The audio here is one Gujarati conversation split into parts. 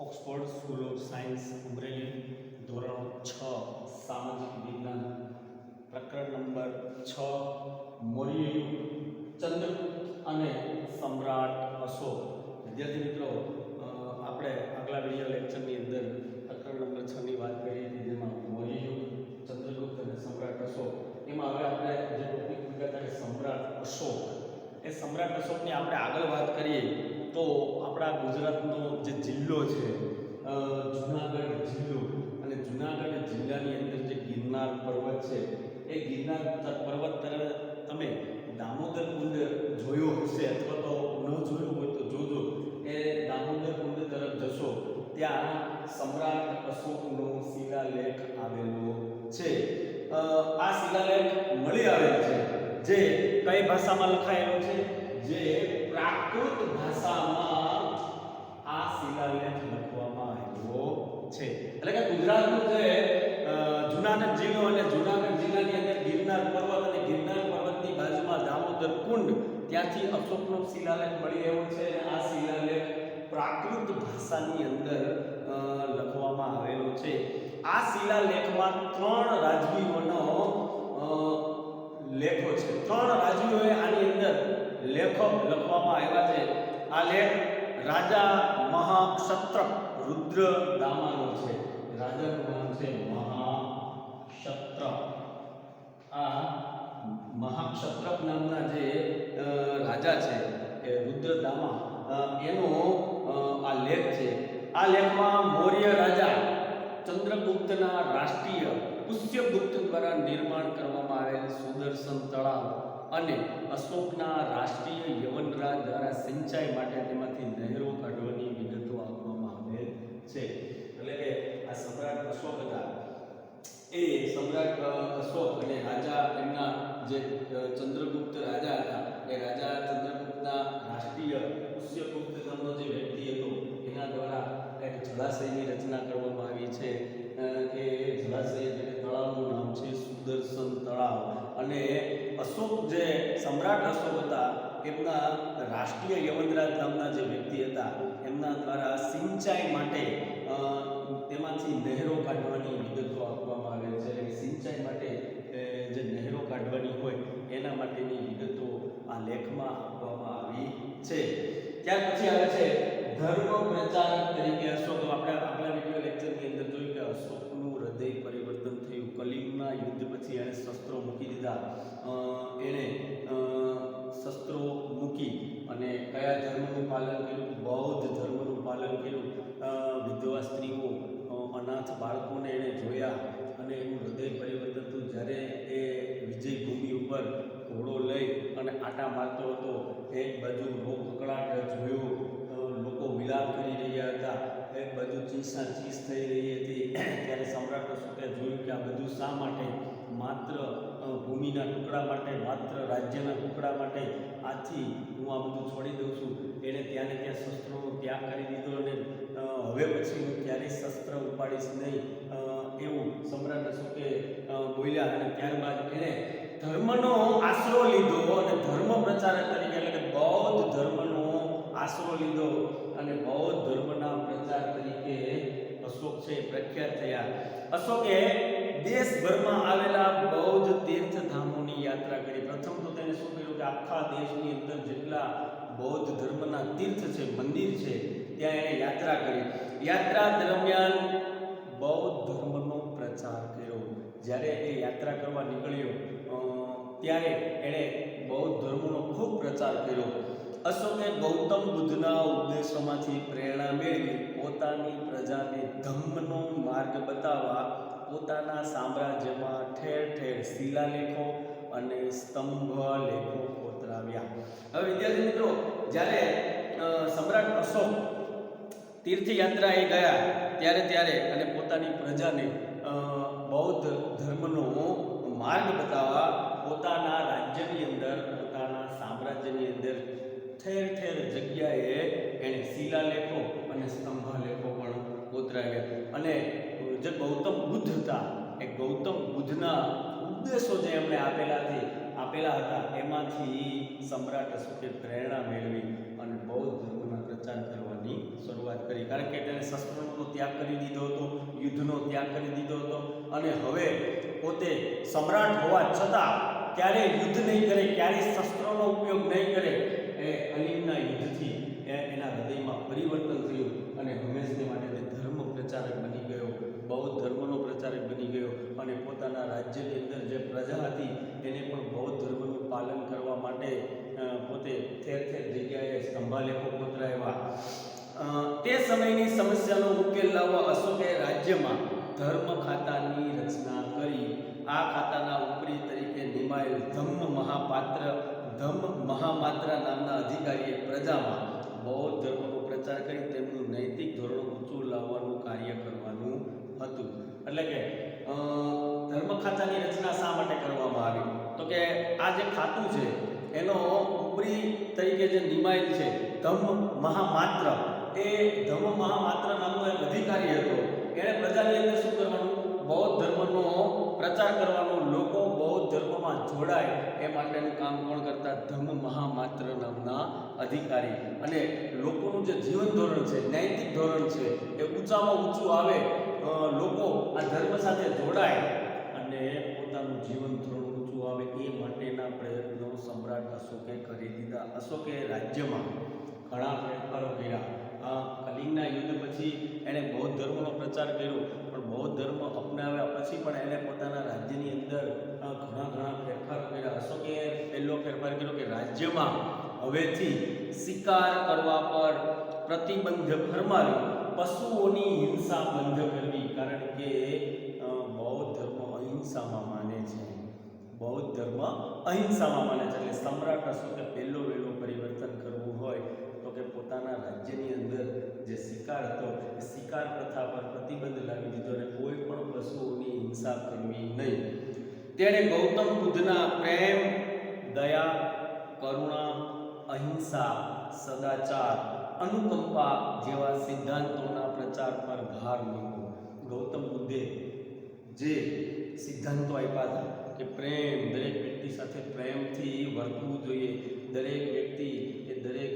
Oxford school of science Amreli ધોરણ 6 સામાજિક વિજ્ઞાન પ્રકરણ નંબર 6 મૌર્ય યુગ ચંદ્રગુપ્ત અને સમ્રાટ અશોક. વિદ્યાર્થી મિત્રો, આપણે આગલા વિડીયો લેક્ચરની અંદર પ્રકરણ નંબર 6 ની વાત કરી હતી, જેમાં મૌર્ય યુગ ચંદ્રગુપ્ત અને સમ્રાટ અશોક. એમાં હવે આપણે જે ટોપિક લીધા હતા સમ્રાટ અશોક, એ સમ્રાટ અશોકની આપણે આગળ વાત કરીએ તો આપણા ગુજરાતનો જે જિલ્લો છે જુનાગઢ જિલ્લો, અને જુનાગઢ જિલ્લાની અંદર જે ગિરનાર પર્વત છે, એ ગિરનાર પર્વત તરફ તમે દામોદર કુંડ જોયો હશે અથવા તો ન જોયો હોય તો જોજો. એ દામોદર કુંડ તરફ જશો ત્યાં સમ્રાટ અશોકનો શિલાલેખ આવેલો છે. આ શિલાલેખ મળી આવેલ છે, જે કઈ ભાષામાં લખાયેલો છે? જે પ્રાકૃત ભાષામાં આ શિલાલેખ લખવામાં આવ્યો છે. એટલે કે ગુજરાતનો જે જુનાગઢ જિલ્લો અને જુનાગઢ જિલ્લાની અંદર ગિરનાર પર્વત અને ગિરનાર પર્વતની બાજુમાં દામોદર કુંડ, ત્યાંથી અશોકનો શિલાલેખ મળી આવ્યો છે. અને આ શિલાલેખ પ્રાકૃત ભાષાની અંદર લખવામાં આવેલો છે. આ શિલાલેખમાં 3 રાજવીઓનો લેખો છે. 3 રાજવીઓએ આની અંદર લેખો લખવામાં આવ્યા છે. આ લેખ રાજા મહાક્ષત્ર રુદ્રદામાનો છે. રાજાનું નામ છે મહાક્ષત્ર. આ મહાક્ષત્ર નામના જે રાજા છે એ રુદ્રદામા, એનો આ લેખ છે. આ લેખમાં મૌર્ય રાજા ચંદ્રગુપ્તના રાષ્ટ્રીય પુષ્યગુપ્ત દ્વારા નિર્માણ કરવામાં આવેલ સુદર્શન તળાવ અને અશોકના રાષ્ટ્રીય યવનરાજ દ્વારા સિંચાઈ માટે તેમાંથી નહેરો કાઢવાની વિગતો આપવામાં આવેલ છે. એટલે કે આ સમ્રાટ અશોક હતા, એ સમ્રાટ અશોક અને રાજા એમના જે ચંદ્રગુપ્ત રાજા હતા, એ રાજા ચંદ્રગુપ્તના રાષ્ટ્રીય પુષ્યગુપ્ત નામનો જે વ્યક્તિ હતો, એના દ્વારા એક જળાશયની રચના કરવામાં આવી છે. એ જળાશય એટલે તળાવનું નામ છે સુદર્શન તળાવ. અને અશોક, જે સમ્રાટ અશોક હતા, એમના રાષ્ટ્રીય યવનરાજ નામના જે વ્યક્તિ હતા, એમના દ્વારા સિંચાઈ માટે તેમાંથી નહેરો કાઢવાની વિગતો આપવામાં આવેલ છે. એટલે સિંચાઈ માટે જે નહેરો કાઢવાની હોય એના માટેની વિગતો આ લેખમાં આપવામાં આવી છે. ત્યાર પછી આવે છે ધર્મ પ્રચારક તરીકે અશોક. આપણે આગલા વિડિયો લેક્ચરની અંદર જોયું કે અશોકનું હૃદય પરિવર્તન થયું. કલિંગના યુદ્ધ પછી એણે શસ્ત્રો મૂકી દીધા. એણે શસ્ત્રો મૂકી અને કયા ધર્મનું પાલન કર્યું? બૌદ્ધ ધર્મનું પાલન કર્યું. વિધવા સ્ત્રીઓ, અનાથ બાળકોને એણે જોયા અને એનું હૃદય પરિવર્તન થયું. જ્યારે એ વિજય ભૂમિ ઉપર ઘોડો લઈ અને આટા મારતો હતો, એક બાજુ રોગ કકળાટ જોયો, લોકો વિલાપ કરી રહ્યા હતા, એક બાજુ ચીસા ચીસ થઈ રહી હતી. ત્યારે સમ્રાટ અશોકે જોયું કે આ બધું શા માટે? માત્ર ભૂમિના ટુકડા માટે, માત્ર રાજ્યના ટુકડા માટે. આથી હું આ બધું છોડી દઉં છું. એણે ત્યાં ને ત્યાં શસ્ત્રોનો ત્યાગ કરી દીધો અને હવે પછી હું ક્યારેય શસ્ત્ર ઉપાડીશ નહીં, એવું સમ્રાટ અશોકે બોલ્યા. અને ત્યારબાદ એણે ધર્મનો આશરો લીધો અને ધર્મ પ્રચારક તરીકે, એટલે કે બૌદ્ધ ધર્મનો આશરો લીધો અને બૌદ્ધ ધર્મના પ્રચાર તરીકે અશોક છે પ્રખ્યાત થયા. અશોકે દેશભરમાં આવેલા બૌદ્ધ તીર્થધામોની યાત્રા કરી. પ્રથમ તો તેને શું કર્યું કે આખા દેશની અંદર જેટલા બૌદ્ધ ધર્મના તીર્થ છે, મંદિર છે, ત્યાં એણે યાત્રા કરી. યાત્રા દરમિયાન બૌદ્ધ ધર્મનો પ્રચાર કર્યો. જ્યારે એ યાત્રા કરવા નીકળ્યો ત્યારે એણે બૌદ્ધ ધર્મનો ખૂબ પ્રચાર કર્યો. અશોકે ગૌતમ બુદ્ધના ઉપદેશોમાંથી પ્રેરણા મેળવી પોતાની પ્રજાને ધમ્મનો માર્ગ બતાવવા પોતાના સામ્રાજ્યમાં ઠેર ઠેર શિલાલેખો અને સ્તંભ લેખો કોતરાવ્યા. હવે વિદ્યાર્થી મિત્રો, જ્યારે સમ્રાટ અશોક તીર્થયાત્રાએ ગયા ત્યારે અને પોતાની પ્રજાને બૌદ્ધ ધર્મનો માર્ગ બતાવવા પોતાના રાજ્યની અંદર, પોતાના સામ્રાજ્યની અંદર ઠેર ઠેર જગ્યાએ એણે શિલાલેખો અને સ્તંભલેખો પણ કોતરાવ્યા. અને જે ગૌતમ બુદ્ધ હતા, એ ગૌતમ બુદ્ધના ઉપદેશો જે એમણે આપેલા હતા, એમાંથી સમ્રાટ અશોકે પ્રેરણા મેળવી અને બૌદ્ધ ધર્મના પ્રચાર કરવાની શરૂઆત કરી, કારણ કે તેણે શસ્ત્રનો ત્યાગ કરી દીધો હતો, યુદ્ધનો ત્યાગ કરી દીધો હતો, અને હવે પોતે સમ્રાટ હોવા છતાં ક્યારેય યુદ્ધ નહીં કરે, ક્યારેય શસ્ત્રોનો ઉપયોગ નહીં કરે. એ અલીના યુદ્ધથી એના હૃદયમાં પરિવર્તન થયું અને હંમેશને માટે તે ધર્મ પ્રચારક બની ગયો, બૌદ્ધ ધર્મનો પ્રચારક બની ગયો, અને પોતાના રાજ્યની અંદર જે પ્રજા હતી એને પણ બૌદ્ધ ધર્મનું પાલન કરવા માટે પોતે ઠેર ઠેર જગ્યાએ સ્તંભાલેખો કોતરાવ્યા. તે સમયની સમસ્યાનો ઉકેલ લાવવા અશોકે રાજ્યમાં ધર્મ ખાતાની રચના કરી. આ ખાતાના ઉપરી તરીકે નિમાયેલ ધમ્મ મહામાત્ર નામના અધિકારીએ પ્રજામાં બૌદ્ધ ધર્મનો પ્રચાર કરી તેમનું નૈતિક ધોરણ ઊંચું લાવવાનું કાર્ય કરવાનું હતું. એટલે કે ધર્મ ખાતાની રચના શા માટે કરવામાં આવી? તો કે આ જે ખાતું છે એનો ઉપરી તરીકે જે નિમાયેલ છે ધમ્મ મહામાત્ર, એ ધમ્મ મહામાત્ર નામનો એક અધિકારી હતો. એણે પ્રજાની અંદર શું કરવાનું? બૌદ્ધ ધર્મનો પ્રચાર કરવાનો, લોકો બૌદ્ધ ધર્મમાં જોડાય એ માટેનું કામ કોણ કરતા? ધમ્મ મહામાત્ર નામના અધિકારી. અને લોકોનું જે જીવન ધોરણ છે, નૈતિક ધોરણ છે, એ ઊંચામાં ઊંચું આવે, લોકો આ ધર્મ સાથે જોડાય અને પોતાનું જીવન ધોરણ ઊંચું આવે, એ માટેના પ્રયત્નો સમ્રાટ અશોકે કરી દીધા. અશોકે રાજ્યમાં ઘણા ફેરફારો કર્યા. કલિંગના યુદ્ધ પછી એણે બૌદ્ધ ધર્મનો પ્રચાર કર્યો, પણ બૌદ્ધ ધર્મ અપનાવ્યા પછી પણ એણે પોતાના રાજ્યની અંદર ઘણા ફેરફારો કર્યા. અશોકે પહેલો ફેરફાર કર્યો કે રાજ્યમાં હવેથી શિકાર કરવા પર પ્રતિબંધ ફરમાવ્યો, પશુઓની હિંસા બંધ કરવી, કારણ કે બૌદ્ધ ધર્મ અહિંસામાં માને છે. બૌદ્ધ ધર્મ અહિંસામાં માને છે. એટલે સમ્રાટ અશોકે પહેલો વહેલો પરિવર્તન કરવું હોય તો કે પોતાના રાજ્યની અંદર જે શિકાર હતો એ શિકાર પ્રથા પર પ્રતિબંધ લાવી દીધો અને કોઈ પણ પશુઓની હિંસા કરવી નહીં. તેણે ગૌતમ બુદ્ધના પ્રેમ, દયા, કરુણા, અહિંસા, સદાચાર, અનુકંપા જેવા સિદ્ધાંતોના પ્રચાર પર ભાર મૂક્યો. ગૌતમ બુદ્ધે જે સિદ્ધાંતો આપ્યા હતા કે પ્રેમ, દરેક વ્યક્તિ સાથે પ્રેમથી વર્તવું જોઈએ, દરેક વ્યક્તિ એ દરેક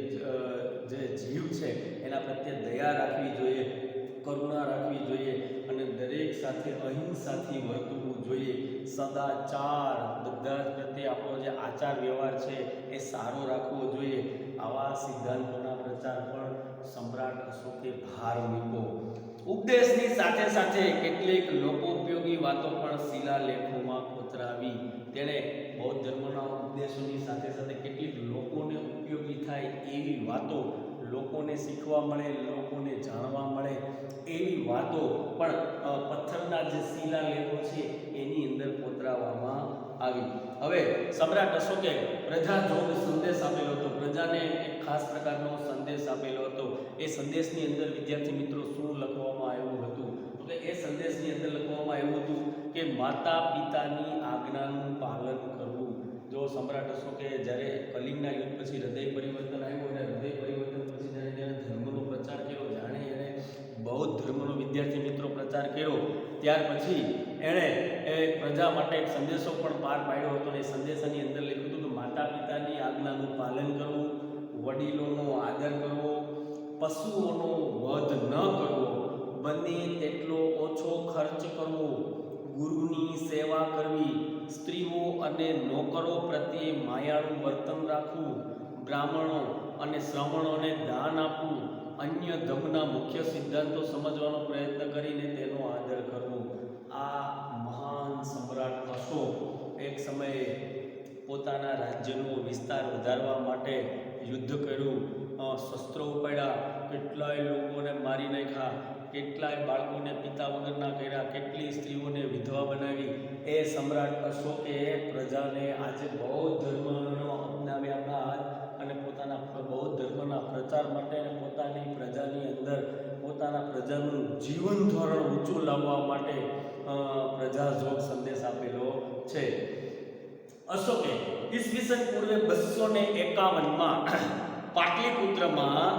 જે જીવ છે એના પ્રત્યે દયા રાખવી જોઈએ, કરુણા રાખવી જોઈએ, અને દરેક સાથે અહિંસાથી વર્તવું જોઈએ, સદાચાર, બધા પ્રત્યે આપણો જે આચાર વ્યવહાર છે એ સારો રાખવો જોઈએ. આવા સિદ્ધાંતોના પ્રચાર પર સમ્રાટ અશોકે ભાર મૂક્યો. ઉપદેશની સાથે સાથે કેટલીક લોકોપયોગી વાતો પણ શિલાલેખોમાં કોતરાવી. તેણે બૌદ્ધ ધર્મના ઉપદેશોની સાથે સાથે કેટલીક લોકોને ઉપયોગી થાય એવી વાતો, લોકોને શીખવા મળે, લોકોને જાણવા મળે એવી વાતો પણ પથ્થરના જે શિલાલેખો છે એની અંદર કોતરાવવામાં આવી. હવે સમ્રાટ અશોકે પ્રજાજોગ સંદેશ આપેલો હતો, પ્રજાને એક ખાસ પ્રકારનો સંદેશ આપેલો હતો. એ સંદેશની અંદર વિદ્યાર્થી મિત્રો શું લખવામાં આવ્યું હતું? તો કે એ સંદેશની અંદર લખવામાં આવ્યું હતું કે માતા પિતાની આજ્ઞાનું પાલન કરવું. જો સમ્રાટ અશોકે જ્યારે કલિંગના યુદ્ધ પછી હૃદય પરિવર્તન આવ્યું અને હૃદય પરિવર્તન પછી જ્યારે ધર્મનો પ્રચાર કર્યો, જાણે એણે બૌદ્ધ ધર્મનો વિદ્યાર્થી મિત્રો પ્રચાર કર્યો, ત્યાર પછી એણે એ પ્રજા માટે એક સંદેશો પણ પાર પાડ્યો હતો. અને એ સંદેશાની અંદર લખ્યું હતું કે માતા પિતાની આજ્ઞાનું પાલન કરવું, વડીલોનો આદર કરવો, પશુઓનો વધ ન કરવો, બને તેટલો ઓછો ખર્ચ કરવો, ગુરુની સેવા કરવી, સ્ત્રીઓ અને નોકરો પ્રત્યે માયાળું વર્તન રાખવું, બ્રાહ્મણો અને શ્રમણોને દાન આપવું, અન્ય ધર્મના મુખ્ય સિદ્ધાંતો સમજવાનો પ્રયત્ન કરીને તેનો આદર કરવો. આ મહાન સમ્રાટ અશોક એક સમયે પોતાના રાજ્યનો વિસ્તાર વધારવા માટે યુદ્ધ કર્યું, શસ્ત્રો ઉપાડ્યા, કેટલાય લોકોને મારી નાખ્યા, કેટલાય બાળકોને પિતા વગરના કર્યા, કેટલી સ્ત્રીઓને વિધવા બનાવી. એ સમ્રાટ અશોકે પ્રજાને આજે બૌદ્ધ ધર્મનો અપનાવ્યા બાદ અને પોતાના બૌદ્ધ ધર્મના પ્રચાર માટે અને પોતાની પ્રજાની અંદર પોતાના પ્રજાનું જીવન ધોરણ ઊંચું લાવવા માટે પ્રજાજોગ સંદેશ આપેલો છે. અશોકે ઈસવીસન પૂર્વે 251માં પાટલીપુત્રમાં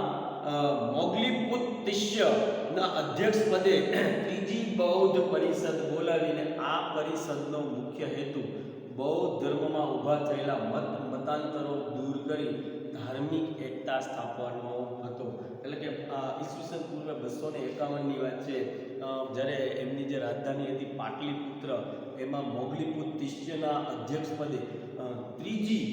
મોગલીપુત્તિષ્યના અધ્યક્ષ પદે ત્રીજી બૌદ્ધ પરિષદ બોલાવીને આ પરિષદનો મુખ્ય હેતુ બૌદ્ધ ધર્મમાં ઊભા થયેલા મતાંતરો દૂર કરી ધાર્મિક એકતા સ્થાપવાનો હતો. એટલે 251ની વાત છે, જ્યારે એમની જે રાજધાની હતી પાટલીપુત્ર, એમાં મોગલીપુત તિષ્યના અધ્યક્ષપદે ત્રીજી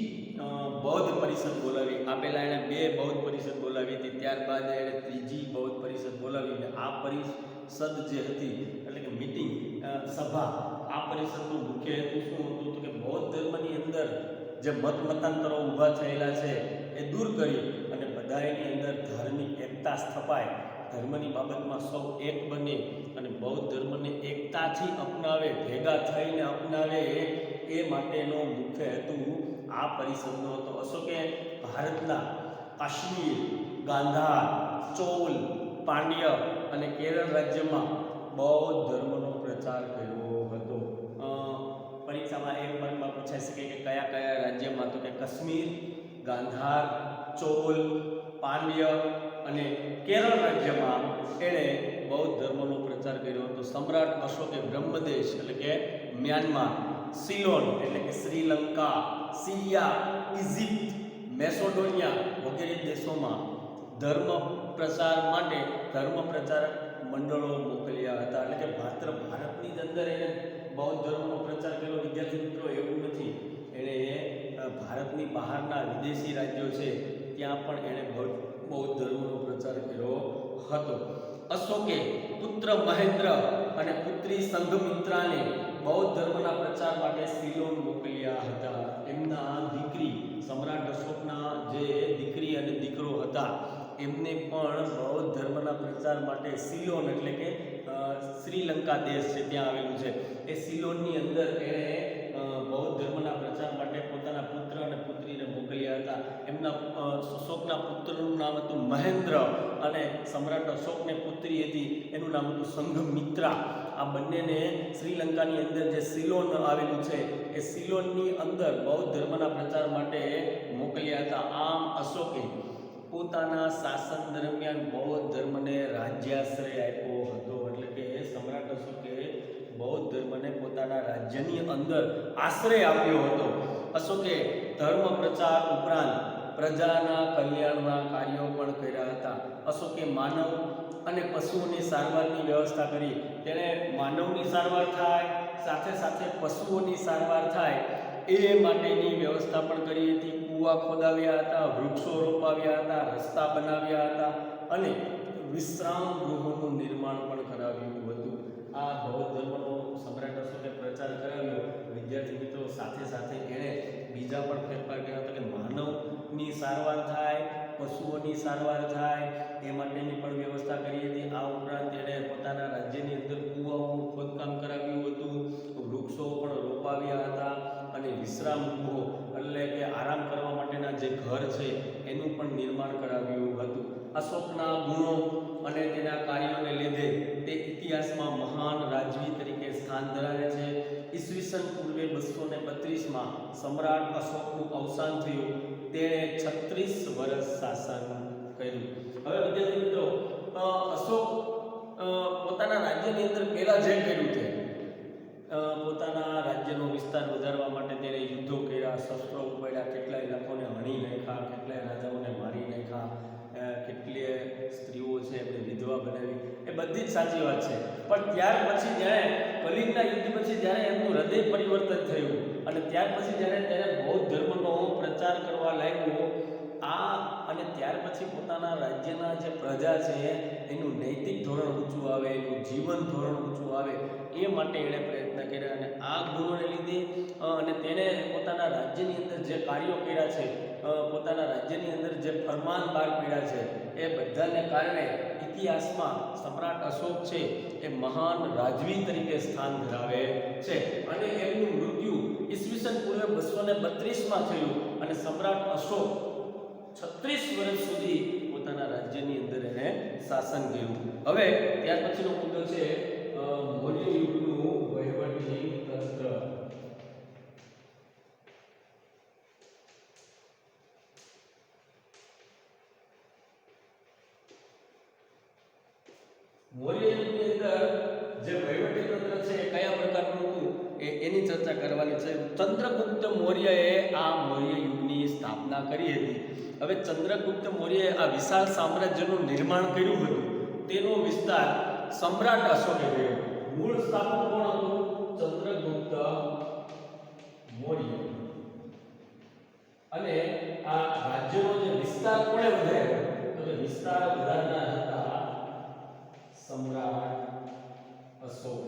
બૌદ્ધ પરિષદ બોલાવી. આ પહેલાં એણે 2 બૌદ્ધ પરિષદ બોલાવી હતી, ત્યારબાદ એણે ત્રીજી બૌદ્ધ પરિષદ બોલાવી. અને આ પરિષદ જે હતી એટલે કે મીટિંગ, સભા, આ પરિષદનો મુખ્ય હેતુ શું હતું તો કે બૌદ્ધ ધર્મની અંદર જે મતાંતરો ઊભા થયેલા છે એ દૂર કરી અને બધાની અંદર ધાર્મિક એકતા સ્થપાય, ધર્મની બાબતમાં સૌ એક બને અને બૌદ્ધ ધર્મને એકતાથી અપનાવે, ભેગા થઈને અપનાવે, એ માટેનો મુખ્ય હેતુ આ પરિષદનો હતો. અશોકે ભારતના કાશ્મીર, ગાંધાર, ચોલ, પાંડ્ય અને કેરળ રાજ્યમાં બૌદ્ધ ધર્મનો પ્રચાર કર્યો હતો. પરીક્ષામાં 1 માર્કમાં પૂછાઈ શકે કે કયા કયા રાજ્યમાં, તો કે કાશ્મીર, ગાંધાર, ચોલ, પાંડ્ય અને કેરળ રાજ્યમાં એણે બૌદ્ધ ધર્મનો પ્રચાર કર્યો હતો. સમ્રાટ અશોકે બ્રહ્મદેશ એટલે કે મ્યાનમાર, સિલોન એટલે કે શ્રીલંકા, સિરિયા, ઇજિપ્ત, મેસોડોનિયા વગેરે દેશોમાં ધર્મ પ્રચાર માટે ધર્મ પ્રચારક મંડળો મોકલ્યા હતા. એટલે કે માત્ર ભારતની જ અંદર એને બૌદ્ધ ધર્મનો પ્રચાર કર્યો. વિદ્યાર્થી મિત્રો, એવું નથી, એણે ભારતની બહારના વિદેશી રાજ્યો છે ત્યાં પણ એણે બૌદ્ધ ધર્મનો પ્રચાર કર્યો હતો. અશોકે પુત્ર મહેન્દ્ર અને પુત્રી સંઘમિત્રાને બૌદ્ધ ધર્મના પ્રચાર માટે સિલોન મોકલ્યા હતા. એમના દીકરી, સમ્રાટ અશોકના જે દીકરી અને દીકરો હતા, એમને પણ બૌદ્ધ ધર્મના પ્રચાર માટે સિલોન એટલે કે શ્રીલંકા દેશ છે ત્યાં આવેલું છે, એ સિલોનની અંદર એણે બૌદ્ધ ધર્મના પ્રચાર માટે પોતાના પુત્ર અને પુત્રીને મોકલ્યા હતા. એમના અશોકના પુત્રનું નામ હતું મહેન્દ્ર અને સમ્રાટ અશોકને પુત્રી હતી એનું નામ હતું સંઘમિત્રા. આ બંનેને શ્રીલંકાની અંદર જે સિલોન આવેલું છે એ સિલોનની અંદર બૌદ્ધ ધર્મના પ્રચાર માટે મોકલ્યા હતા. આમ અશોકે પોતાના શાસન દરમિયાન બૌદ્ધ ધર્મને રાજ્યાશ્રય આપ્યો હતો. એટલે કે સમ્રાટ અશોકે બૌદ્ધ ધર્મને પોતાના રાજ્યની અંદર આશ્રય આપ્યો હતો. અશોકે ધર્મ પ્રચાર ઉપરાંત પ્રજાના કલ્યાણના કાર્યો પણ કર્યા હતા. અશોકે માનવ અને પશુઓની સારવારની વ્યવસ્થા કરી. તેણે માનવની સારવાર થાય, સાથે સાથે પશુઓની સારવાર થાય એ માટેની વ્યવસ્થા પણ કરી હતી. કૂવા ખોદાવ્યા હતા, વૃક્ષો રોપાવ્યા હતા, રસ્તા બનાવ્યા હતા અને વિશ્રામ ગૃહોનું નિર્માણ પણ કરાવ્યું હતું. આ બૌદ્ધ ધર્મનો સમ્રાટ અશોકે પ્રચાર કરાવ્યો. વિદ્યાર્થી મિત્રો, સાથે સાથે એણે બીજા પણ ફેરફાર કર્યા હતા કે માનવની સારવાર થાય, પશુઓની સારવાર થાય એ માટેની પણ વ્યવસ્થા કરી હતી. આ ઉપરાંત એણે પોતાના રાજ્યની અંદર કૂવાઓનું ખોદકામ કરાવ્યું હતું, વૃક્ષો પણ રોપાવ્યા હતા અને વિશ્રામ ગૃહો એટલે કે આરામ કરવા માટેના જે ઘર છે એનું પણ નિર્માણ કરાવ્યું હતું. અશોકના ગુણો અને તેના કાર્યોને લીધે તે ઇતિહાસમાં મહાન રાજવી તરીકે સ્થાન ધરાવે છે. ઈસવીસન પૂર્વે 232માં સમ્રાટ અશોકનું અવસાન થયું. તેણે 36 વર્ષ શાસન કર્યું. હવે વિદ્યાર્થી મિત્રો, અશોક પોતાના રાજ્યની અંદર પહેલા જે કર્યું છે, પોતાના રાજ્યનો વિસ્તાર વધારવા માટે તેણે યુદ્ધો કર્યા, શસ્ત્રો ઉપાડ્યા, કેટલાય લાખોને હણી નાખ્યા, કેટલાય રાજાઓને મારી નાખ્યા, કેટલીય સ્ત્રીઓ છે એમને વિધવા બનાવી, એ બધી જ સાચી વાત છે. પણ ત્યાર પછી જ્યારે કલિંગના યુદ્ધ પછી જ્યારે એમનું હૃદય પરિવર્તન થયું અને ત્યાર પછી જ્યારે તેને બૌદ્ધ ધર્મનો પ્રચાર કરવા લાગ્યો, અને ત્યાર પછી પોતાના રાજ્યના જે પ્રજા છે એનું નૈતિક ધોરણ ઊંચું આવે, એનું જીવન ધોરણ ઊંચું આવે એ માટે એણે પ્રયત્ન કર્યા. અને આ ગુણોને લીધે અને તેણે પોતાના રાજ્યની અંદર જે કાર્યો કર્યા છે, પોતાના રાજ્યની અંદર જે ફરમાન બહાર પાડ્યા છે, એ બધાને કારણે ઇતિહાસમાં સમ્રાટ અશોક છે એ મહાન રાજવી તરીકે સ્થાન ધરાવે છે. અને એમનું મૃત્યુ ઈસવીસન પૂર્વે 232માં થયું અને સમ્રાટ અશોક 36 વર્ષ સુધી પોતાના રાજ્યની અંદર એને શાસન કર્યું. હવે ત્યાર પછીનો મુદ્દો છે મૌર્ય યુગનું વહીવટી તંત્ર. મૌર્ય યુગની અંદર જે વહીવટી તંત્ર છે એ કયા પ્રકારનું હતું એની ચર્ચા કરવાની છે. ચંદ્રગુપ્ત મૌર્યએ આ મૌર્ય યુગની સ્થાપના કરી હતી. હવે ચંદ્રગુપ્ત મૌર્યએ આ વિશાળ સામ્રાજ્યનું નિર્માણ કર્યું હતું તેનો વિસ્તાર સમ્રાટ અશોકે કર્યો. મૂળ સ્થાપક કોણ હતું? ચંદ્રગુપ્ત મૌર્ય. અને આ રાજ્યનો જે વિસ્તાર કોણે વધાર્યો? તો કે વિસ્તાર વધારનાર હતા સમ્રાટ અશોક.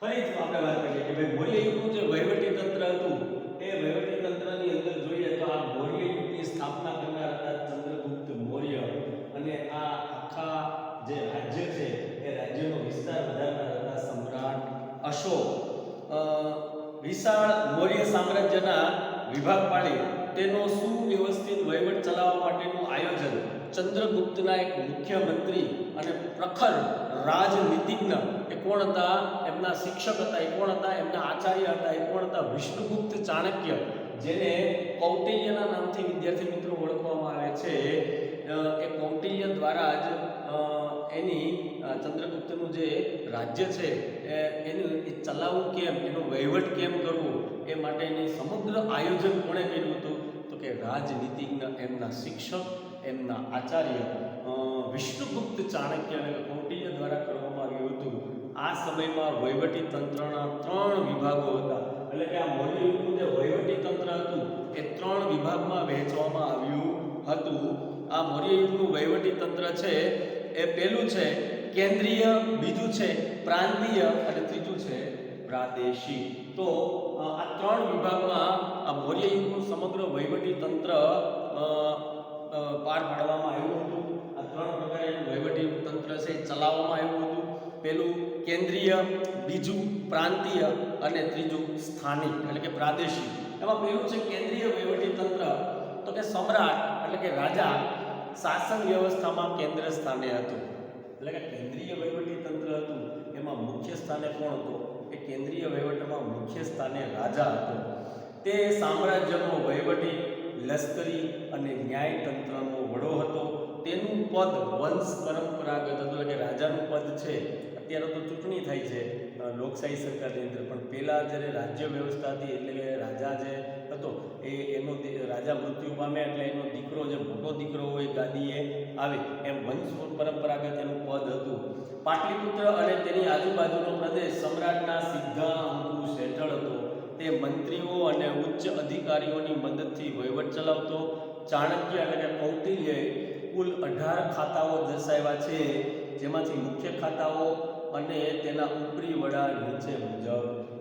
ફરીથી આપણે વાત કરીએ કે ભાઈ મૌર્ય યુગનું જે વહીવટી તંત્ર હતું એ વહીવટી તંત્રની અંદર જોઈએ તો આ મૌર્ય યુગની સ્થાપના કરનાર હતા ચંદ્રગુપ્ત મૌર્ય. અને આ આખા જે રાજ્ય છે એ રાજ્યનો વિસ્તાર વધારનાર હતા સમ્રાટ અશોક. વિશાળ મૌર્ય સામ્રાજ્યના વિભાગ પાડી તેનો સુવ્યવસ્થિત વહીવટ ચલાવવા માટેનું આયોજન ચંદ્રગુપ્તના એક મુખ્ય મંત્રી અને પ્રખર રાજનીતિજ્ઞ એ કોણ હતા? એમના શિક્ષક હતા. એ કોણ હતા? એમના આચાર્ય હતા. એ કોણ હતા? વિષ્ણુગુપ્ત ચાણક્ય, જેને કૌટિલ્યના નામથી વિદ્યાર્થી મિત્રો ઓળખવામાં આવે છે. એ કૌટિલ્ય દ્વારા જ એની ચંદ્રગુપ્તનું જે રાજ્ય છે એનું ચલાવવું કેમ, એનો વહીવટ કેમ કરવો એ માટેની સમગ્ર આયોજન કોણે કર્યું હતું? તો કે રાજનીતિજ્ઞ, એમના શિક્ષક, એમના આચાર્ય વિષ્ણુગુપ્ત ચાણક્ય અને કૌટિલ્ય દ્વારા કરવામાં આવ્યું હતું. આ સમયમાં વહીવટી તંત્રના 3 વિભાગો હતા. એટલે કે આ મૌર્ય યુગનું જે વહીવટી તંત્ર હતું એ 3 વિભાગમાં વહેંચવામાં આવ્યું હતું. આ મૌર્ય યુગનું વહીવટી તંત્ર છે એ પહેલું છે કેન્દ્રીય, બીજું છે પ્રાંતીય અને ત્રીજું છે પ્રાદેશિક. તો આ 3 વિભાગમાં આ મૌર્ય યુગનું સમગ્ર વહીવટી તંત્ર પાર પાડવામાં આવ્યું હતું. આ 3 પ્રકારે વહીવટી તંત્ર છે ચલાવવામાં આવ્યું હતું. પહેલું કેન્દ્રીય, બીજું પ્રાંતીય અને ત્રીજું સ્થાનિક એટલે કે પ્રાદેશિક. એમાં પહેલું છે કેન્દ્રીય વહીવટી તંત્ર. તો કે સમ્રાટ એટલે કે રાજા શાસન વ્યવસ્થામાં કેન્દ્ર સ્થાને હતું. એટલે કે કેન્દ્રીય વહીવટી તંત્ર હતું એમાં મુખ્ય સ્થાને કોણ હતો? એ કેન્દ્રીય વહીવટમાં મુખ્ય સ્થાને રાજા હતો. તે સામ્રાજ્યનો વહીવટી, લશ્કરી અને ન્યાય તંત્રનો વડો હતો. તેનું પદ વંશ પરંપરાગત હતું. એટલે કે રાજાનું પદ છે, અત્યારે તો ચૂંટણી થાય છે લોકશાહી સરકારની અંદર, પણ પહેલાં જ્યારે રાજ્ય વ્યવસ્થા હતી એટલે કે રાજા જે હતો એનો રાજા મૃત્યુ પામે એટલે એનો દીકરો, જે મોટો દીકરો હોય ગાદીએ આવે, એમ વંશ પરંપરાગત એનું પદ હતું. પાટલીપુત્ર અને તેની આજુબાજુનો પ્રદેશ સમ્રાટના સીધા અંકુશ હેઠળ હતો. તે મંત્રીઓ અને ઉચ્ચ અધિકારીઓની મદદથી વહીવટ ચલાવતો. ચાણક્ય એટલે કે કૌટિલ્યએ કુલ 18 ખાતાઓ દર્શાવ્યા છે, જેમાંથી મુખ્ય ખાતાઓ અને તેના ઉપરી વડા નીચે મુજબ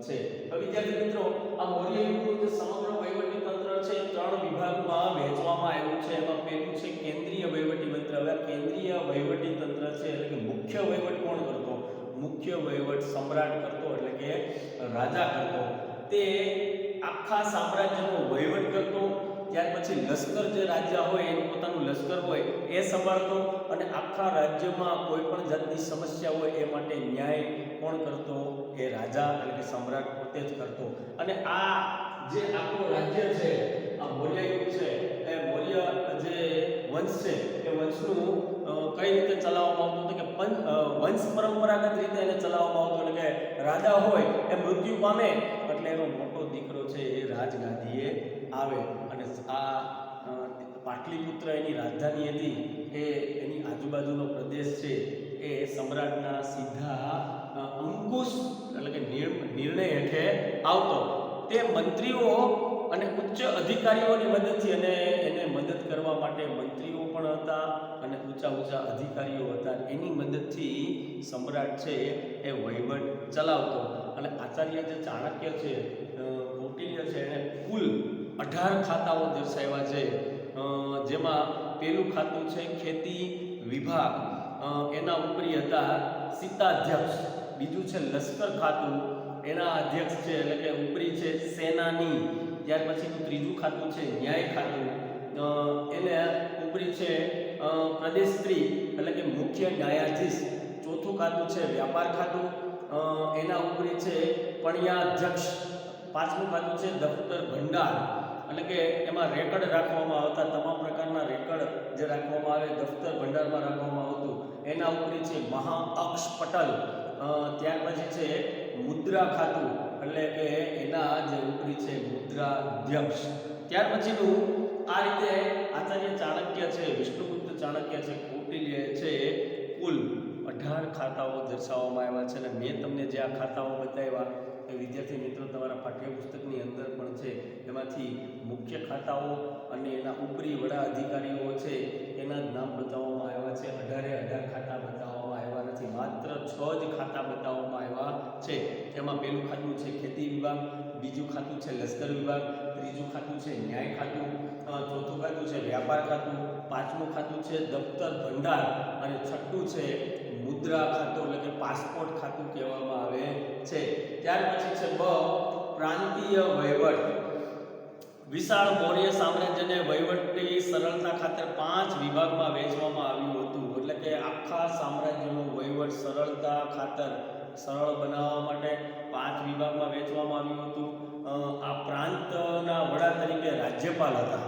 છે. વિદ્યાર્થી મિત્રો, આ મૌર્ય યુગનું જે સમગ્ર વહીવટી તંત્ર છે 3 વિભાગમાં વહેંચવામાં આવ્યું છે. એમાં પહેલું છે કેન્દ્રીય વહીવટી તંત્ર. હવે કેન્દ્રીય વહીવટી તંત્ર છે એટલે કે મુખ્ય વહીવટ કોણ કરતો? મુખ્ય વહીવટ સમ્રાટ કરતો, એટલે કે રાજા કરતો. તે આખા સામ્રાજ્યનો વહીવટ કરતો. ત્યાર પછી લશ્કર, જે રાજા હોય એનું પોતાનું લશ્કર હોય એ સંભાળતો. અને આખા રાજ્યમાં કોઈ પણ જાતની સમસ્યા હોય એ માટે ન્યાય કોણ કરતો? એ રાજા એટલે કે સમ્રાટ પોતે જ કરતો. અને આ જે આખું રાજ્ય છે, આ મૌર્ય યુગ છે, એ મૌર્ય જે વંશ છે એ વંશનું કઈ રીતે ચલાવવામાં આવતું? કે વંશ પરંપરાગત રીતે એને ચલાવવામાં આવતું. એટલે કે રાજા હોય એ મૃત્યુ પામે એટલે એનો મોટો દીકરો છે એ રાજગાદીએ આવે. અને આ પાટલીપુત્ર એની રાજધાની હતી, એ એની આજુબાજુનો પ્રદેશ છે એ સમ્રાટના સીધા અંકુશ એટલે કે નિર્ણય હેઠળ આવતો. તે મંત્રીઓ અને ઉચ્ચ અધિકારીઓની મદદથી, અને એને મદદ કરવા માટે મંત્રીઓ પણ હતા અને ઊંચા અધિકારીઓ હતા, એની મદદથી સમ્રાટ છે એ વહીવટ ચલાવતો. અને આચાર્ય જે ચાણક્ય છે, કૌટિલ્ય છે, એને કુલ 18 ખાતાઓ દર્શાવ્યા છે. જેમાં પહેલું ખાતું છે ખેતી વિભાગ, એના ઉપરી હતા સીતાધ્યક્ષ. બીજું છે લશ્કર ખાતું, એના અધ્યક્ષ છે એટલે કે ઉપરી છે સેનાની. ત્યાર પછીનું ત્રીજું ખાતું છે ન્યાય ખાતું, એને ઉપરી છે પ્રદેશત્રી એટલે કે મુખ્ય ન્યાયાધીશ. ચોથું ખાતું છે વ્યાપાર ખાતું, એના ઉપરી છે પણ્યાધ્યક્ષ. પાંચમું ખાતું છે દફતર ભંડાર, એટલે કે એમાં રેકર્ડ રાખવામાં આવતા, તમામ પ્રકારના રેકર્ડ જે રાખવામાં આવે દફતર ભંડારમાં રાખવામાં આવતું. એના ઉપરી છે મહાઅક્ષ પટલ. ત્યાર પછી છે મુદ્રા ખાતું, એટલે કે એના જે ઉપરી છે મુદ્રાધ્યક્ષ. ત્યાર પછીનું આ રીતે આચાર્ય ચાણક્ય છે, વિષ્ણુગુપ્ત ચાણક્ય છે, કૌટિલ્ય છે, કુલ 18 ખાતાઓ દર્શાવવામાં આવ્યા છે. અને મેં તમને જે આ ખાતાઓ બતાવ્યા એ વિદ્યાર્થી મિત્રો તમારા પાઠ્યપુસ્તકની અંદર પણ છે. એમાંથી મુખ્ય ખાતાઓ અને એના ઉપરી વડા અધિકારીઓ છે એના જ નામ બતાવવામાં આવ્યા છે. 18 ખાતા બતાવવામાં આવ્યા નથી, માત્ર 6 જ ખાતા બતાવવામાં આવ્યા છે. એમાં પહેલું ખાતું છે ખેતી વિભાગ, બીજું ખાતું છે લશ્કર વિભાગ, ત્રીજું ખાતું છે ન્યાય ખાતું, ચોથું ખાતું છે વ્યાપાર ખાતું, પાંચમું ખાતું છે દફતર ભંડાર અને છઠ્ઠું છે મુદ્રા ખાતું એટલે કે પાસપોર્ટ ખાતું કહેવામાં આવે છે. ત્યાર પછી છે બ પ્રાંતીય વહીવટ. વિશાળ મૌર્ય સામ્રાજ્યને વહીવટી સરળતા ખાતર 5 વિભાગમાં વહેંચવામાં આવ્યું હતું. એટલે કે આખા સામ્રાજ્યનો વહીવટ સરળતા ખાતર સરળ બનાવવા માટે 5 વિભાગમાં વહેંચવામાં આવ્યું હતું. આ પ્રાંતના વડા તરીકે રાજ્યપાલ હતા.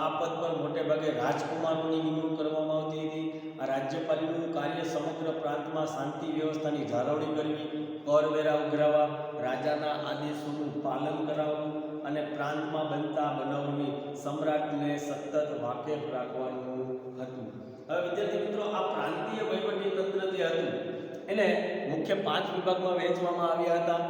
આ પદ પર મોટે ભાગે રાજકુમારોની નિમણૂક કરવામાં આવતી હતી. આ રાજ્યપાલનું કાર્ય સમગ્ર પ્રાંતમાં શાંતિ વ્યવસ્થાની જાળવણી કરવી, કરવેરા ઉઘરાવવા, રાજાના આદેશોનું પાલન કરાવવું અને પ્રાંતમાં બનતા બનાવોની સમ્રાટને સતત વાકેફ રાખવાનું હતું. હવે વિદ્યાર્થી મિત્રો, આ પ્રાંતીય વહીવટી તંત્ર જે હતું એને મુખ્ય 5 વિભાગમાં વહેંચવામાં આવ્યા હતા.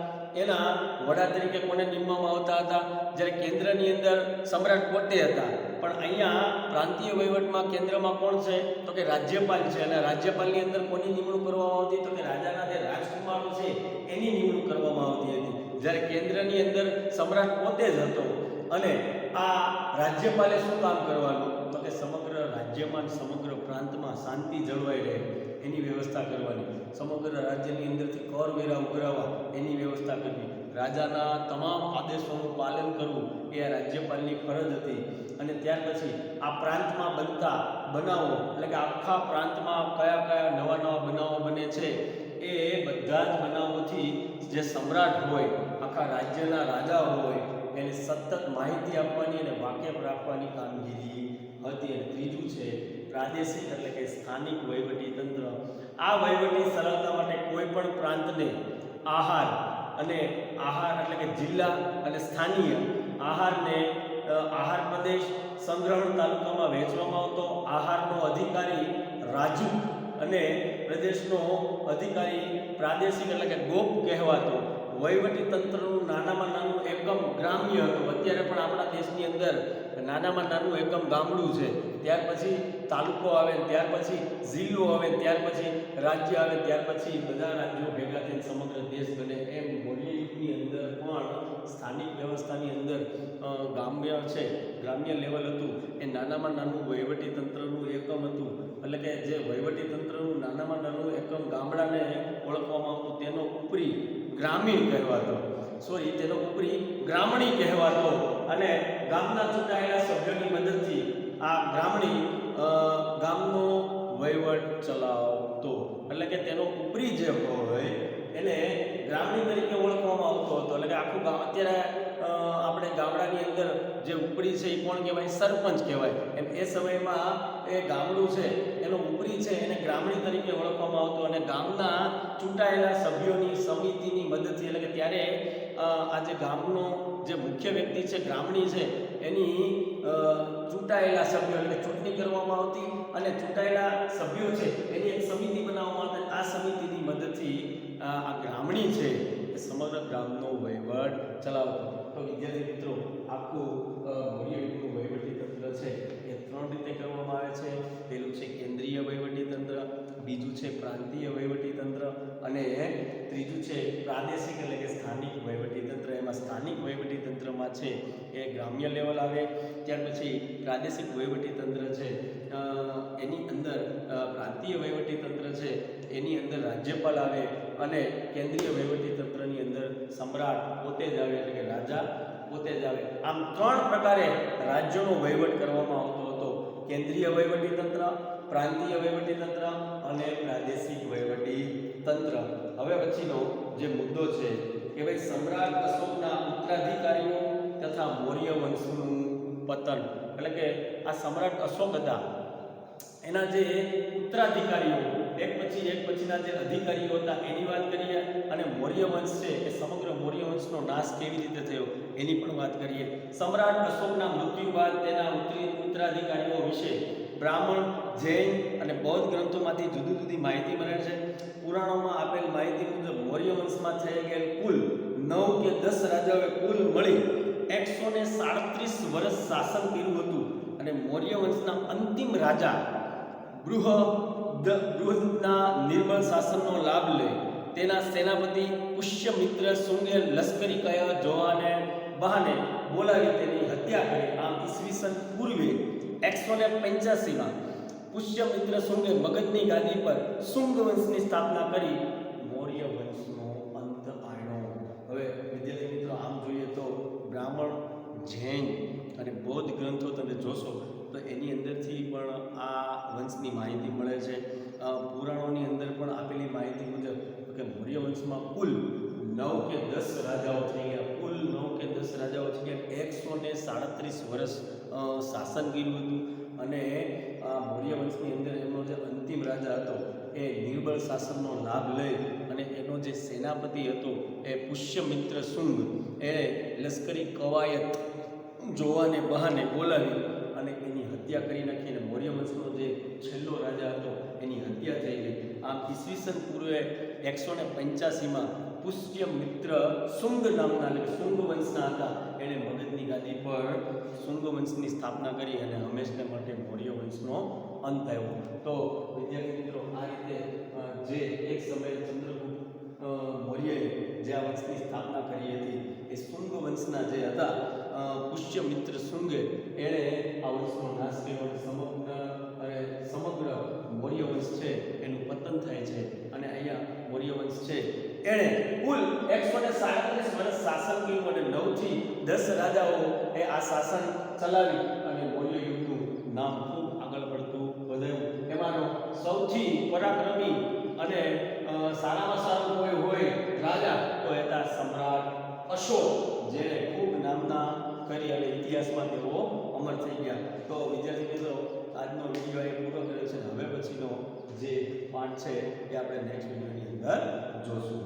એના વડા તરીકે કોને નિમવામાં આવતા હતા? જ્યારે કેન્દ્રની અંદર સમ્રાટ પોતે હતા, પણ અહીંયા પ્રાંતીય વહીવટમાં કેન્દ્રમાં કોણ છે? તો કે રાજ્યપાલ છે. અને રાજ્યપાલની અંદર કોની નિમણૂક કરવામાં આવતી? તો કે રાજાના જે રાજકુમારો છે એની નિમણૂક કરવામાં આવતી હતી. જ્યારે કેન્દ્રની અંદર સમ્રાટ પોતે જ હતો. અને આ રાજ્યપાલે શું કામ કરવાનું? તો કે સમગ્ર રાજ્યમાં સમગ્ર પ્રાંતમાં શાંતિ જળવાઈ રહે એની વ્યવસ્થા કરવાની, સમગ્ર રાજ્યની અંદરથી કરવેરા ઉઘરાવવા એની વ્યવસ્થા કરવી, રાજાના તમામ આદેશોનું પાલન કરવું એ આ રાજ્યપાલની ફરજ હતી. અને ત્યાર પછી આ પ્રાંતમાં બનતા બનાવો એટલે કે આખા પ્રાંતમાં કયા કયા નવા નવા બનાવો બને છે એ બધા જ બનાવોથી જે સમ્રાટ હોય, આખા રાજ્યના રાજા હોય, એને સતત માહિતી આપવાની અને વાકેફ રાખવાની કામગીરી હતી. અને ત્રીજું છે પ્રાદેશિક એટલે કે સ્થાનિક વહીવટી તંત્ર. આ વહીવટી સરળતા માટે કોઈ પણ પ્રાંતને આહાર એટલે કે જિલ્લા અને સ્થાનીય આહારને આહાર પ્રદેશ સંગ્રહણ તાલુકામાં વહેંચવામાં આવતો. આહારનો અધિકારી રાજુ અને પ્રદેશનો અધિકારી પ્રાદેશિક એટલે કે ગોપ કહેવાતો. વહીવટી તંત્રનું નાનામાં નાનું એકમ ગ્રામ્ય હતું. અત્યારે પણ આપણા દેશની અંદર નાનામાં નાનું એકમ ગામડું છે, ત્યાર પછી તાલુકો આવે, ત્યાર પછી જિલ્લો આવે, ત્યાર પછી રાજ્ય આવે, ત્યાર પછી બધા રાજ્યો ભેગા થઈને સમગ્ર દેશ બને. એમ મૌર્ય યુગની અંદર પણ સ્થાનિક વ્યવસ્થાની અંદર ગ્રામ્ય લેવલ હતું એ નાનામાં નાનું વહીવટી તંત્રનું એકમ હતું. એટલે કે જે વહીવટી તંત્રનું નાનામાં નાનું એકમ ગામડાને ઓળખવામાં આવતું તેનો ઉપરી ગ્રામીણ કહેવાતો, તેનો ઉપરી ગ્રામણી કહેવાતો. અને ગામના ચૂંટાયેલા સભ્યોની મદદથી આ ગ્રામણી ગામનો વહીવટ ચલાવતો. એટલે કે તેનો ઉપરી જે હોય એને ગ્રામણી તરીકે ઓળખવામાં આવતો હતો. એટલે કે આખું ગામ, અત્યારે આપણે ગામડાની અંદર જે ઉપરી છે એ કોણ કહેવાય? સરપંચ કહેવાય. એમ એ સમયમાં એ ગામડું છે એનો ઉપરી છે એને ગ્રામણી તરીકે ઓળખવામાં આવતો. અને ગામના ચૂંટાયેલા સભ્યોની સમિતિની મદદથી, એટલે કે ત્યારે આ જે ગામનો જે મુખ્ય વ્યક્તિ છે ગ્રામણી છે એની ચૂંટાયેલા સભ્યો એટલે ચૂંટણી કરવામાં આવતી અને ચૂંટાયેલા સભ્યો છે એની એક સમિતિ બનાવવામાં આવતી. આ સમિતિની મદદથી આ ગ્રામણી છે એ સમગ્ર ગામનો વહીવટ ચલાવતો. તો વિદ્યાર્થી મિત્રો, આખું મૌર્ય યુગનું વહીવટી તંત્ર છે એ 3 રીતે કરવામાં આવે છે. પહેલું છે કેન્દ્રીય વહીવટી તંત્ર, બીજું છે પ્રાંતીય વહીવટી તંત્ર અને ત્રીજું છે પ્રાદેશિક એટલે કે સ્થાનિક વહીવટી તંત્ર. એમાં સ્થાનિક વહીવટી તંત્રમાં છે એ ગ્રામ્ય લેવલ આવે. ત્યાર પછી પ્રાદેશિક વહીવટી તંત્ર છે એની અંદર પ્રાંતીય વહીવટી તંત્ર છે એની અંદર રાજ્યપાલ આવે અને કેન્દ્રીય વહીવટી તંત્રની અંદર સમ્રાટ પોતે જ આવે એટલે કે રાજા પોતે જ આવે. આમ 3 પ્રકારે રાજ્યોનો વહીવટ કરવામાં આવતો હતો: કેન્દ્રીય વહીવટી તંત્ર, પ્રાંતીય વહીવટી તંત્ર અને પ્રાદેશિક વહીવટી તંત્ર. હવે પછીનો જે મુદ્દો છે કે ભાઈ સમ્રાટ અશોકના ઉત્તરાધિકારીઓ તથા મૌર્ય વંશનું પતન. એટલે કે આ સમ્રાટ અશોક હતા એના જે ઉત્તરાધિકારીઓ એક પછીના જે અધિકારીઓ હતા એની વાત કરીએ અને મૌર્ય વંશ છે એ સમગ્ર મૌર્ય વંશનો નાશ કેવી રીતે થયો એની પણ વાત કરીએ. સમ્રાટ અશોકના મૃત્યુ બાદ તેના ઉત્તરાધિકારીઓ વિશે બ્રાહ્મણ, જૈન અને બૌદ્ધ ગ્રંથોમાંથી જુદી જુદી માહિતી મળે છે. પુરાણોમાં આપેલ માહિતી મુજબ મૌર્ય વંશમાં થઈ ગયેલ કુલ 9 કે 10 રાજાઓએ કુલ મળી 137 વર્ષ શાસન કર્યું હતું અને મૌર્ય વંશના અંતિમ રાજા બૃહદના નિર્બળ શાસનનો લાભ લઈ તેના સેનાપતિ પુષ્યમિત્ર શુંગે લશ્કરી કયા જોવાને બહાને બોલાવી તેની હત્યા કરી. આમ ઈસવીસન પૂર્વે 185માં પુષ્યમિત્ર શુંગે મગધની ગાદી પર શુંગ વંશની સ્થાપના કરી મૌર્ય વંશનો અંત આવ્યો. હવે વિદ્યાર્થી મિત્રો આમ જોઈએ તો બ્રાહ્મણ, જૈન અને બૌદ્ધ ગ્રંથો તમે જોશો તો એની અંદરથી પણ આ વંશની માહિતી મળે છે. પુરાણોની અંદર પણ આપેલી માહિતી મુજબ કે મૌર્ય વંશમાં કુલ 9 કે 10 રાજાઓ થઈ ગયા. કુલ 9 કે 10 રાજાઓ થઈ ગયા. 137 વર્ષ શાસન કર્યું હતું અને આ મૌર્ય વંશની અંદર એમનો જે અંતિમ રાજા હતો એ નિર્બળ શાસનનો લાભ લઈ અને એનો જે સેનાપતિ હતો એ પુષ્યમિત્ર શુંગ એ લશ્કરી કવાયત જોવાને બહાને બોલાવી અને એની હત્યા કરી નાખી અને મૌર્ય વંશનો જે છેલ્લો રાજા હતો એની હત્યા થઈ ગઈ. આમ ઈસવીસન પૂર્વે 185માં પુષ્યમિત્ર શુંગ નામના એટલે શુંગ વંશના હતા એણે મગધની ગાદી પર શુંગ વંશની સ્થાપના કરી અને હંમેશને માટે મૌર્ય વંશનો અંત આવ્યો. તો વિદ્યાર્થી મિત્રો આ રીતે જે એક સમયે ચંદ્રગુપ્ત મૌર્યએ જે આ વંશની સ્થાપના કરી હતી એ શુંગ વંશના જે હતા પુષ્યમિત્ર શુંગે એણે આ વંશનો નાશ કર્યો અને સમગ્ર મૌર્ય વંશ છે એનું પતન થાય છે. અને અહીંયા મૌર્ય વંશ છે એણે કુલ 137 વર્ષ શાસન કર્યું અને 9 થી 10 રાજાઓ એ આ શાસન ચલાવી અને મૌર્ય યુગનું નામ ખૂબ આગળ પડતું વધાર્યું. એમાંનો સૌથી પરાક્રમી અને સારામાં સારું કોઈ હોય રાજા તો હતા સમ્રાટ અશોક, જેણે ખૂબ નામના કરી અને ઇતિહાસમાં તેઓ અમર થઈ ગયા. તો વિદ્યાર્થી મિત્રો આજનો વિડીયો એ પૂરો કર્યો છે. હવે પછીનો જે પાઠ છે એ આપણે નેક્સ્ટ વિડીયોની અંદર જોશું.